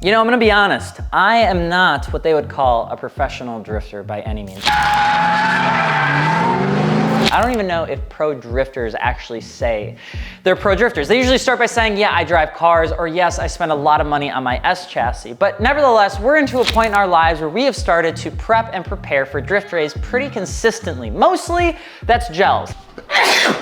You know, I'm gonna be honest, I am not what they would call a professional drifter by any means. I don't even know if pro drifters actually say they're pro drifters. They usually start by saying, yeah, I drive cars, or yes, I spend a lot of money on my S chassis. But nevertheless, we're into a point in our lives where we have started to prep and prepare for drift days pretty consistently. Mostly, that's gels.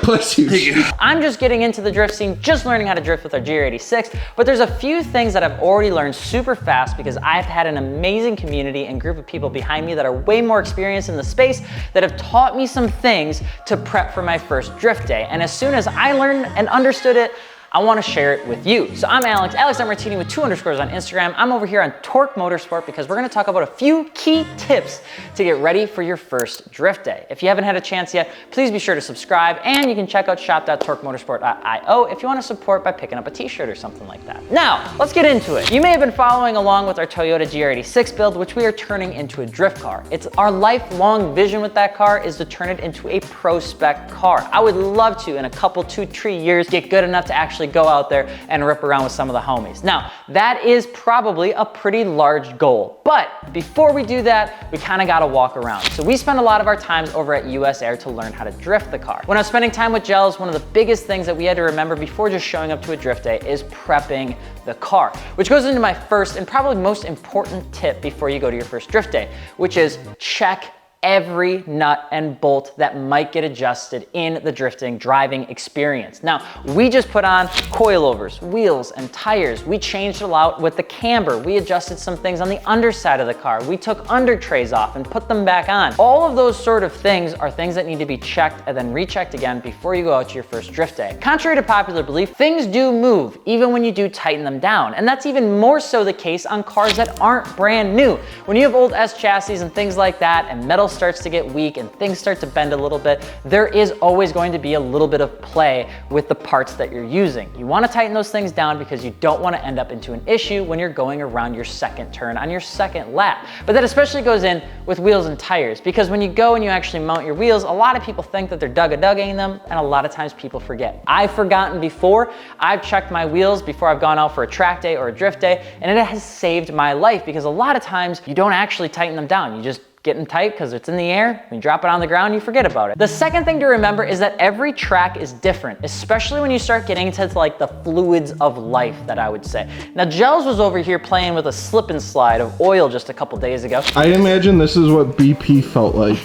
Bless you. I'm just getting into the drift scene, just learning how to drift with our GR86, but there's a few things that I've already learned super fast because I've had an amazing community and group of people behind me that are way more experienced in the space that have taught me some things to prep for my first drift day. And as soon as I learned and understood it, I want to share it with you. So I'm Alex Martini with 2 underscores on Instagram. I'm over here on Torque Motorsport because we're going to talk about a few key tips to get ready for your first drift day. If you haven't had a chance yet, please be sure to subscribe, and you can check out shop.torquemotorsport.io if you want to support by picking up a t-shirt or something like that. Now, let's get into it. You may have been following along with our Toyota GR86 build, which we are turning into a drift car. It's our lifelong vision with that car is to turn it into a pro spec car. I would love to, in a couple, 2-3 years, get good enough to actually go out there and rip around with some of the homies. Now, that is probably a pretty large goal, but before we do that, we kind of got to walk around. So we spend a lot of our times over at US Air to learn how to drift the car. When I was spending time with gels, one of the biggest things that we had to remember before just showing up to a drift day is prepping the car, which goes into my first and probably most important tip before you go to your first drift day, which is check every nut and bolt that might get adjusted in the driving experience. Now, we just put on coilovers, wheels, and tires. We changed a lot with the camber. We adjusted some things on the underside of the car. We took under trays off and put them back on. All of those sort of things are things that need to be checked and then rechecked again before you go out to your first drift day. Contrary to popular belief, things do move even when you do tighten them down. And that's even more so the case on cars that aren't brand new. When you have old S chassis and things like that, and metal starts to get weak and things start to bend a little bit, there is always going to be a little bit of play with the parts that you're using. You want to tighten those things down because you don't want to end up into an issue when you're going around your second turn on your second lap. But that especially goes in with wheels and tires, because when you go and you actually mount your wheels, a lot of people think that they're dug-a-dugging them, and a lot of times people forget. I've forgotten before. I've checked my wheels before I've gone out for a track day or a drift day, and it has saved my life because a lot of times you don't actually tighten them down. You just get them tight because it's in the air. When you drop it on the ground, you forget about it. The second thing to remember is that every track is different, especially when you start getting into like the fluids of life, that I would say. Now, Gels was over here playing with a slip and slide of oil just a couple days ago. I imagine this is what BP felt like.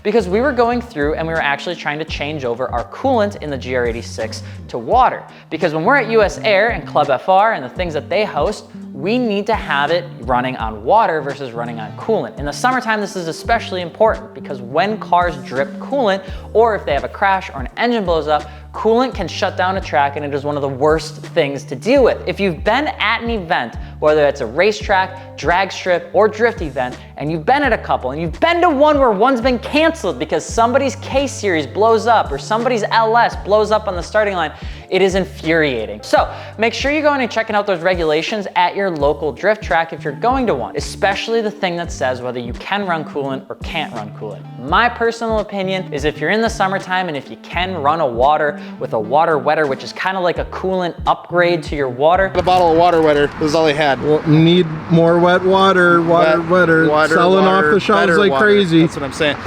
Because we were going through and we were actually trying to change over our coolant in the GR86 to water. Because when we're at US Air and Club FR and the things that they host, we need to have it running on water versus running on coolant. In the summertime, this is especially important because when cars drip coolant, or if they have a crash or an engine blows up, coolant can shut down a track, and it is one of the worst things to deal with. If you've been at an event, whether it's a racetrack, drag strip, or drift event, and you've been at a couple, and you've been to one where one's been canceled because somebody's K-Series blows up or somebody's LS blows up on the starting line, it is infuriating. So make sure you're going and checking out those regulations at your local drift track if you're going to one, especially the thing that says whether you can run coolant or can't run coolant. My personal opinion is if you're in the summertime and if you can run a water with a water wetter, which is kind of like a coolant upgrade to your water. The bottle of water wetter was all he had. Well, need more wet water, wetter, selling off the shelves like crazy. That's what I'm saying.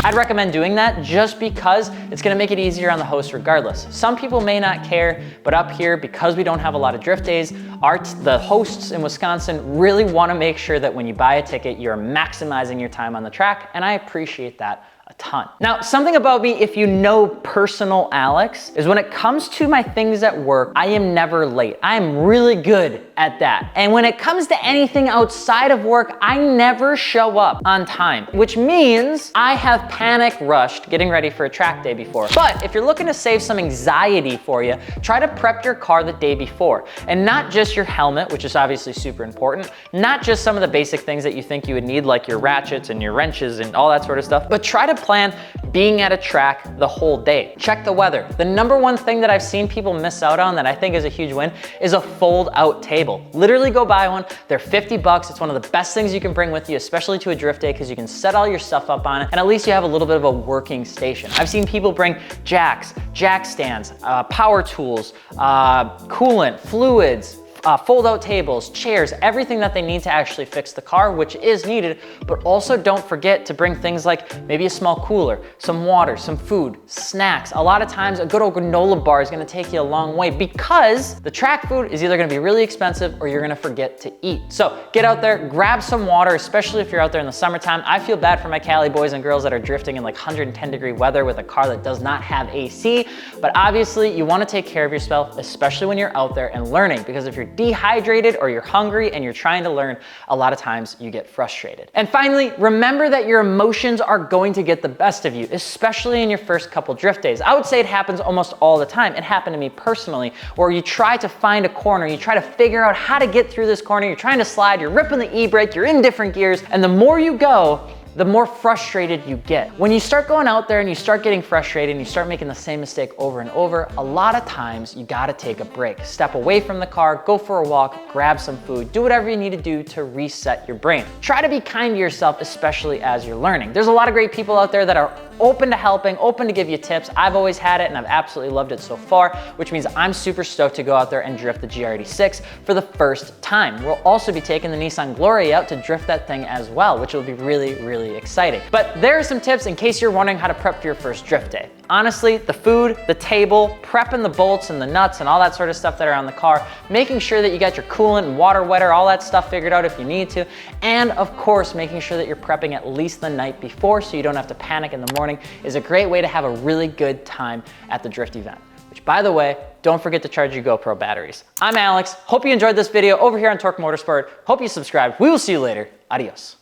I'd recommend doing that just because it's gonna make it easier on the host regardless. Some people may not care, but up here, because we don't have a lot of drift days, the hosts in Wisconsin really wanna make sure that when you buy a ticket, you're maximizing your time on the track, and I appreciate that a ton. Now, something about me, if you know personal Alex, is when it comes to my things at work, I am never late. I am really good at that. And when it comes to anything outside of work, I never show up on time, which means I have panic rushed getting ready for a track day before. But if you're looking to save some anxiety for you, try to prep your car the day before. And not just your helmet, which is obviously super important, not just some of the basic things that you think you would need, like your ratchets and your wrenches and all that sort of stuff, but try to plan being at a track the whole day. Check the weather. The number one thing that I've seen people miss out on that I think is a huge win is a fold out table. Literally go buy one. They're 50 bucks. It's one of the best things you can bring with you, especially to a drift day, because you can set all your stuff up on it and at least you have a little bit of a working station. I've seen people bring jacks, jack stands, power tools, coolant, fluids, fold out tables, chairs, everything that they need to actually fix the car, which is needed, but also don't forget to bring things like maybe a small cooler, some water, some food, snacks. A lot of times a good old granola bar is gonna take you a long way because the track food is either gonna be really expensive or you're gonna forget to eat. So get out there, grab some water, especially if you're out there in the summertime. I feel bad for my Cali boys and girls that are drifting in like 110-degree weather with a car that does not have AC, but obviously you wanna take care of yourself, especially when you're out there and learning, because if you're dehydrated or you're hungry and you're trying to learn, a lot of times you get frustrated. And finally, remember that your emotions are going to get the best of you, especially in your first couple drift days. I would say it happens almost all the time. It happened to me personally, where you try to find a corner, you try to figure out how to get through this corner, you're trying to slide, you're ripping the e-brake, you're in different gears, and the more you go, the more frustrated you get. When you start going out there and you start getting frustrated and you start making the same mistake over and over, a lot of times you gotta take a break. Step away from the car, go for a walk, grab some food, do whatever you need to do to reset your brain. Try to be kind to yourself, especially as you're learning. There's a lot of great people out there that are open to helping, open to give you tips. I've always had it and I've absolutely loved it so far, which means I'm super stoked to go out there and drift the GR86 for the first time. We'll also be taking the Nissan Gloria out to drift that thing as well, which will be really, really exciting. But there are some tips in case you're wondering how to prep for your first drift day. Honestly, the food, the table, prepping the bolts and the nuts and all that sort of stuff that are on the car, making sure that you got your coolant and water wetter, all that stuff figured out if you need to, and of course, making sure that you're prepping at least the night before so you don't have to panic in the morning is a great way to have a really good time at the drift event. Which, by the way, don't forget to charge your GoPro batteries. I'm Alex. Hope you enjoyed this video over here on Torque Motorsport. Hope you subscribed. We will see you later. Adios.